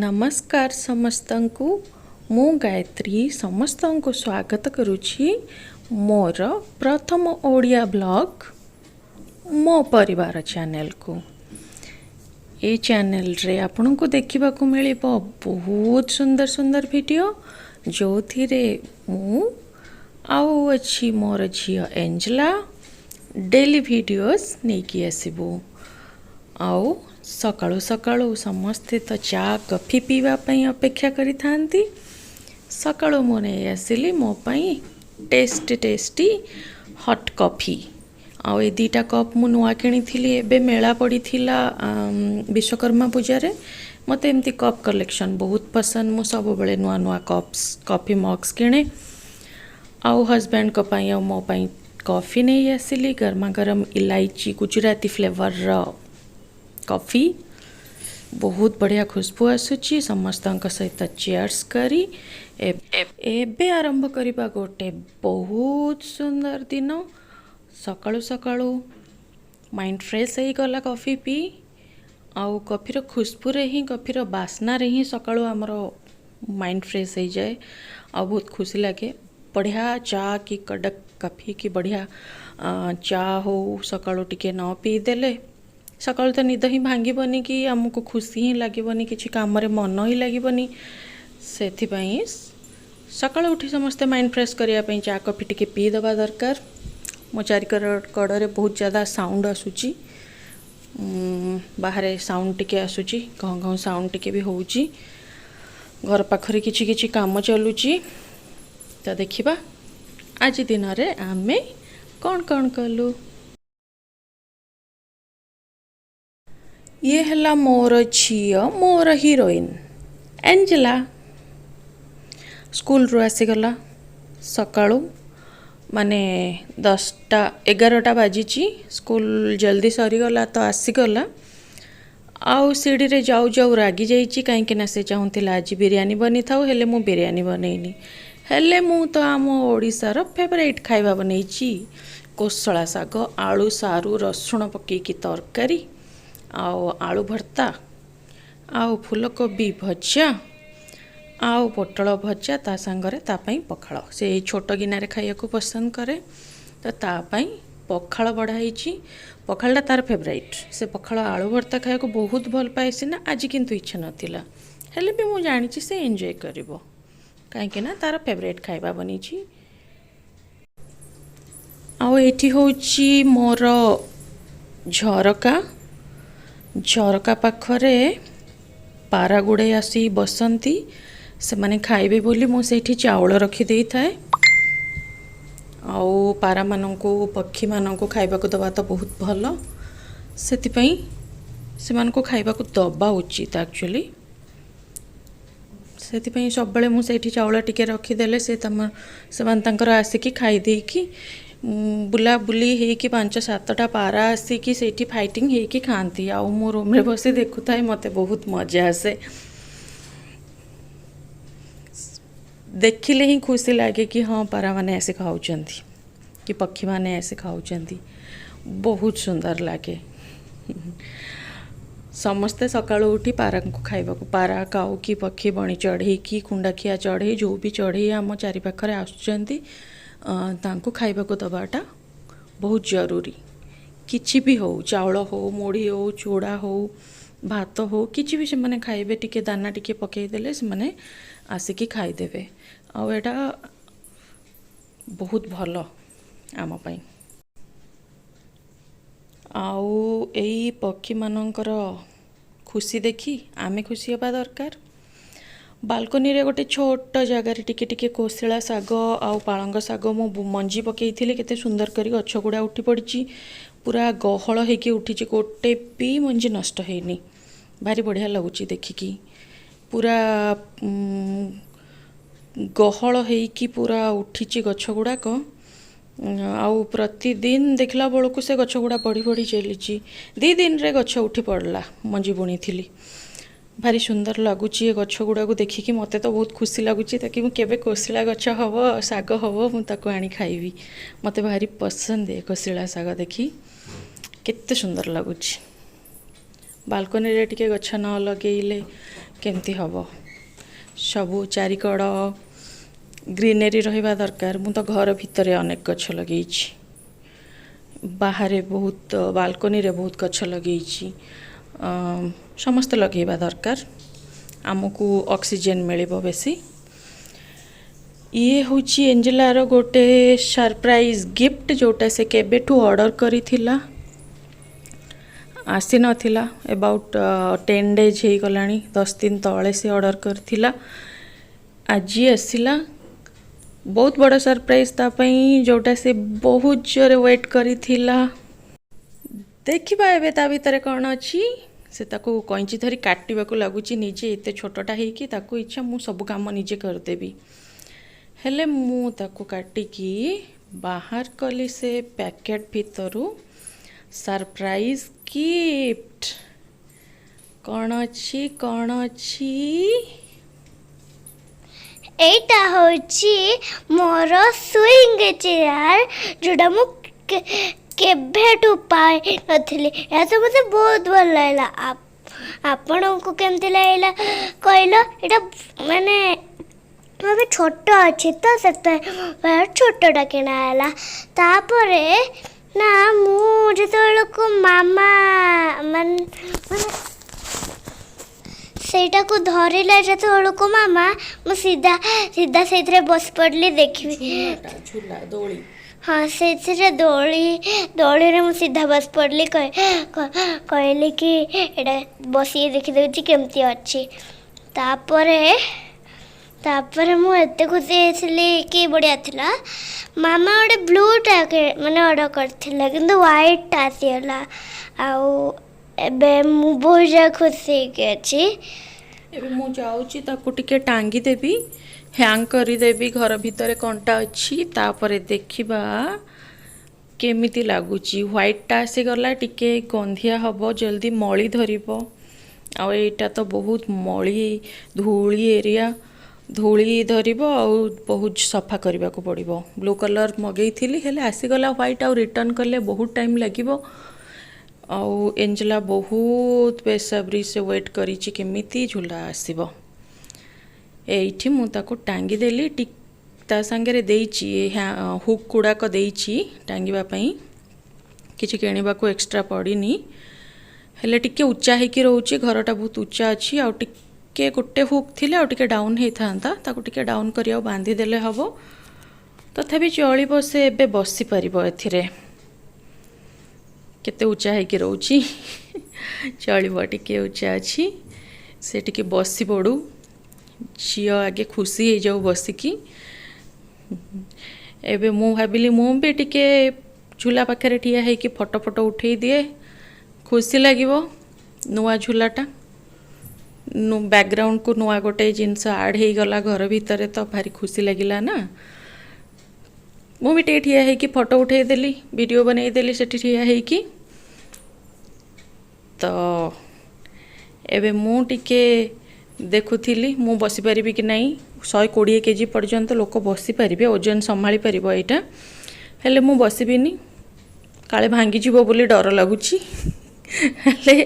नमस्कार समस्तंकु मु गायत्री समस्तंकु स्वागत करुछि मोर प्रथम ओडिया ब्लॉग मो परिवार चैनल को। ए चैनल रे आपन को देखा मिल बहुत सुंदर सुंदर वीडियो जो थिरे मु आउ अच्छी मोर झियो एंजेला डेली वीडियोस नेकी आसीबू। आउ सकाळु सकाळु समस्ते तो चा कॉफी पीवा पई अपेक्षा करी थांती। सकाळु मो नै आसिली मो पई टेस्टी हॉट कॉफी। आउ ए दीटा कप मु नुआ किनी थिली एबे मेला पड़ी थिला विश्वकर्मा पूजा रे। मते एमती कप कलेक्शन बहुत पसंद। मु सब बेले नुआ नुआ कप्स कॉफी मग्स किने। आउ हस्बैंड को पई आ मो पई कॉफी नै आसिली गरमा गरम इलायची गुजराती फ्लेवर रो कॉफी। बहुत बढ़िया खुशबू आसुची। समस्त सहित चेयर्स करी एबे आरंभ करिबा गोटे बहुत सुंदर दिन। सकाळु सकाळु माइंड फ्रेश हो गला कॉफी पी। आउ कॉफी रो खुशबू रे ही कॉफी रो बास्ना रे ही सकाळु हमरो माइंड फ्रेश हो जाए। आ बहुत खुशी लगे। बढ़िया चा की कड़क कॉफी की बढ़िया चा हो सकाळु टिके न पी देले सकाळु तो निद ही भांगीबनी कि आमको खुशी ही लागीबनी किछि काम रे मन ही लागीबनी। सेथिपई सकाळु उठी समस्ते माइंड फ्रेश करिया पई चा कॉफी टिके पी दबा दरकार। मो चारिकड़े बहुत ज़्यादा साउंड आसुची। बाहर साउंड टिके आसुची घं घं साउंड टिके भी होउची। घर पाखरे किछि किछि काम चलुची। तो देखिबा आज दिन रे आमे कौन कौन कलु। ये हला मोर झियो मोर हीरोइन एंजेला स्कूल रू आसीगला सकाळु माने 10टा 11टा बाजीची। स्कूल जल्दी सरीगला तो आसीगला। आउ सीढ़ी रे जाऊ जाऊ रागी जाइची कहीं से चाहूला आज बिरयानी बनी था हेले मु बिरयानी बनईनी। हेले मु तो आम ओडिशार फेवरेट खाइबा बनईची कोसला साग आलू सारू रसुण पकेकी तरकारी आउ आलू भर्ता आउ फूलकोबी भजा आउ पोटल भजा ता सांगरे तापाई पखाळ। से छोट गिनारे खाइया को पसंद करे तो तापाई पखाळ बढ़ाई। पखाळटा तार फेवरेट। से पखाळ आलू भर्ता खाइया को बहुत भल पाए सिना आज किंतु इच्छा नथिला हेले भी मु जानी से एंजॉय करिवो कहीं ना तार फेवरेट खाइबा बनीची। आउ एठी होची मोर झरका पाखरे पारा गुड़े आसी बसंती से माने खाइबे बोली मु सेठी चावल रखी देई थाए। आउ पारा मानंको पक्षी मानंको खाइबा को दबा तो बहुत भलो। सेति पई से मानको खाइबा को दबा उचित एक्चुअली। सेति पई सब बेले मु सेठी चावल टिके रखी देले से तांकर आसिकी खाई देकी बुला बुली हे कि 5-7टा पारा आसिकी सेठी फाइटिंग हे कि खाती। आउ मो रूम रे बसी देखु थाए मते बहुत मजा आसे। देखिले ही खुशी लगे कि हाँ पारा माने ऐसे खाउचंती कि पक्षी माने ऐसे खाउचंती बहुत सुंदर लगे। समस्ते सकाळु उठी पारा को खाइबा को पारा काऊ कि पक्षी बणी चढ़ई कि कुंडाखिया चढ़ई जो भी चढ़ई आम चारि पाखरे आसुचंती तांको खाइबा को दबाटा बहुत जरूरी। किछि भी हो चावल हो मुढ़ी हो चूड़ा हो भात हो किछि भी से माने खाइबे टिके दाना टिके पकई देले से माने आसिकी खाई देबे। आ एटा बहुत भलो आम पई। आउ एई पक्षी मानकर खुशी देखी आमे खुशी हेबा दरकार। बालकनी रे गोटे छोट जगार टिके टिके कोशिला साग आउ पालंग साग मो मंजी पकई थिले केते सुंदर करी गछ गुड़ा उठी पड़ी पूरा गहळ हेकी उठी गोटे भी मंजी नष्ट हेनी। भारी बढ़िया लगुची देखिकी पूरा गहळ हेकी पूरा उठी गछ गुड़ाक। आउ प्रतिदिन देखला बेलू से गछ गुड़ा बढ़ी बढ़ी चली 2 दिन रे गछ उठी पड़ला मंजी बुणी थी। भारी सुंदर लगुच ये गछ गुड़ा को देखिकी मते तो बहुत खुशी लगुच ताकि मु केबे कोशिला गछ हब साग हब मु ताको आनी खाइबी। मते भारी पसंद है कोशिला साग देखी केते सुंदर लगुच। बालकनी रे टिके गछ न लगेइले केमती हम सबू चारिकड़ ग्रीनरी रहिबा दरकार। मु तो घर भितर अनेक गछ लगे बाहर बहुत बालकनी रे बहुत गछ लगे समस्त लगेबा दरकार आमको ऑक्सीजन मिलिबो बेसी। ये हूँ एंजेलार गोटे सरप्राइज गिफ्ट जोटा से केबेठू ऑर्डर करी थिला आसी नथिला अबाउट 10 डेज हो गलानी 10 दिन तले से ऑर्डर करथिला आज आसिला। बहुत बड़ा सरप्राइज तापई जोटा से बहुत जोरे वेट करी थिला। देखिबा एबे ता भीतर कौन अच्छी से ताको कैंची धरी काटिबा को लागुची निजे एते छोटटा है कि ताको इच्छा मु सब काम निजे कर देबी हेले मु ताको काटिकी बाहर कली से पैकेट भीतरू सरप्राइज गिफ्ट कौन अच्छी एटा होची मोर स्विंग चेयर जोड़ा मु केभेटू पाई नथिली या तो मते बहुत भल लागला। आपण को केमती लागला कहलो एटा माने मबे छोट अछि तो सेते छोटटा किना आला तापरे ना मु जेतोल को मामा मन सेटा को धरिला जेतोल को मामा मु सीधा सीधा सेथरे बस पड़ली देखि झूला दोली हाँ से दोली रे मु सीधा बस पड़ली कहली कि एटा बसी देखि देउची केमती अछि। तापरे मु एते खुशी हेसली कि बढ़िया थिला। मामा गोटे ब्लू टाके माने ऑर्डर करथिला किंतु व्हाइट आसीला आउ एबे मु बहुत खुशी के अछि। एबे मु जाउची ताको टिके टांगी देबी हैंग करी देबी घर भीतर कंटा अच्छी तापरे देखिबा केमिति लागुची। व्हाइट आसी गला टिके गंधिया हबो जल्दी मळी धरिबो आ एटा तो बहुत मळी धूली एरिया धूली धरिबो आ बहुत सफा करबा को पड़िबो। ब्लू कलर मगेई थिली हेले आसी गला व्हाइट आ रिटर्न करले बहुत टाइम लागिबो आ एंजेला बहुत बेसब्री से वेट करिची केमिति झूला आसीबो। एठी मु ताको टांगी देली टिक ता संगे देइची हुक गुड़ाक देइची टांगीबा पई किछि किणीबा को एक्स्ट्रा पड़ीनी हेले टिके उच्चा हेकी रहउची घरटा बहुत उच्चा अछि आ टिके गोटे हुक थिले आ टिके डाउन हे थांता ताको टिके डाउन करिया बांधी देले हबो तथापि चलिबो से एबे बसी परिबो एथिरे केते उच्चा हेकी रहउची चलिबो टिके उच्चा अछि से टिके बसी पड़ू झील आगे खुशी हो जाऊ बसिकी। एबे मु भाविली मु भी टिके झूला पाखे ठिया है कि फोटो फोटो उठे दिए खुशी लगिवो नुआ झूलाटा बैकग्राउंड को नुआ गोटे जिनस आड हो गला घर भितर तो भारी खुशी लगिला ना। मु भी टे ठिया है कि फोटो उठे देली वीडियो बनई देली सेठी ठिया है कि तो एबे मु टिके देखुली मु बसी पारिबी कि नहीं 120 केजी पर्यंत लोक बसी पारिबे ओजन संभाली पारिबो एटा हेले मु बसिबिनी काले भांगी जीवो बोली डर लगुची हेले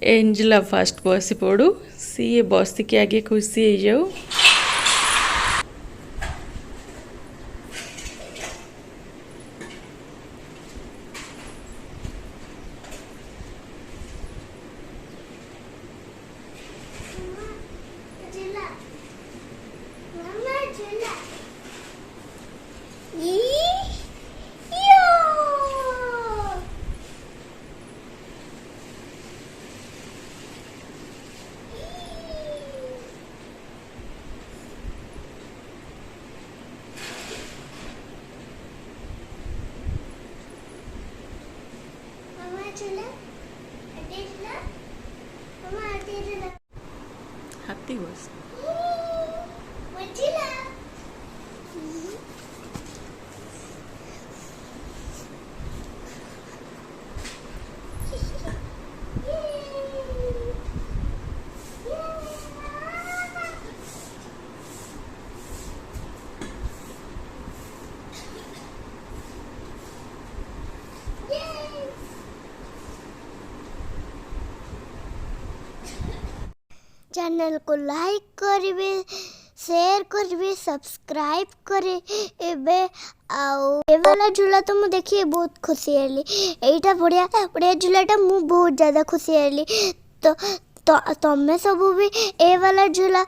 एंजेला फास्ट बसी पड़ू सी बसी के आगे खुशी हो जाऊ। चैनल को लाइक करिवे शेयर करिवे सब्सक्राइब करे एबे आउ ए वाला झूला तो मु देखिए बहुत खुशी हेली एटा बढ़िया बढ़िया झूलाटा मु बहुत ज़्यादा खुशी हेली तो तमें सब भी ए वाला झूला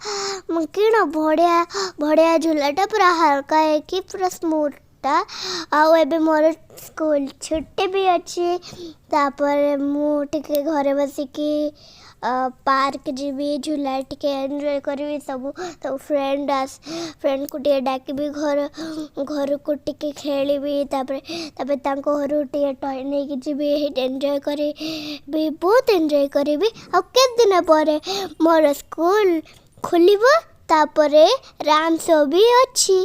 किण बढ़िया बढ़िया झूलाटा पूरा हल्का है कि पूरा स्मूथटा आउ एबे मोर स्कूल छुट्टी भी अच्छी तापर मु टिके घरे बसिकी पार्क जीवी झूला टिके एंजॉय करी सब तो फ्रेंड को टे डाकबी घर को टिके खेली तापर तांको घर टे टॉय नहीं जीवी एंजॉय करी भी बहुत एंजॉय करी आ केत दिन पर मोर स्कूल खोलिबो तापरे राम शो भी अच्छी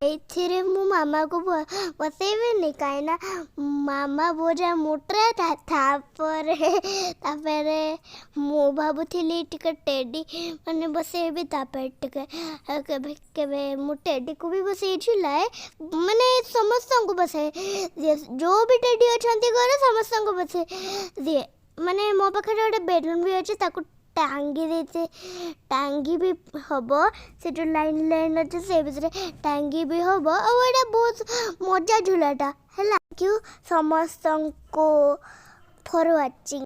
एथिरे मु मामा को बसेबेनी कहीं मामा बोझा मोटरा था तापर मु भाबुली टिके टेडी मैंने बसेबी टिके केबे मु टेडी को भी बसे झुलाए मैंने समस्त को बसे जो भी टेडी अच्छा घर समस्त को बसे दिए मैंने मो पाखे गोटे बेलून भी अच्छे टांगी देते टांगी भी हम से जो लाइन लाइन अच्छे से भीतर टांगी भी हम और बहुत मजा झूलाटा है क्यों समस्त को फॉर वाचिंग।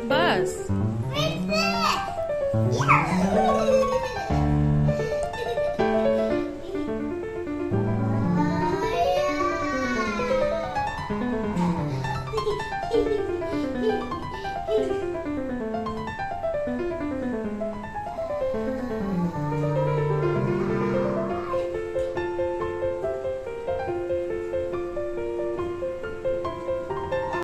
बस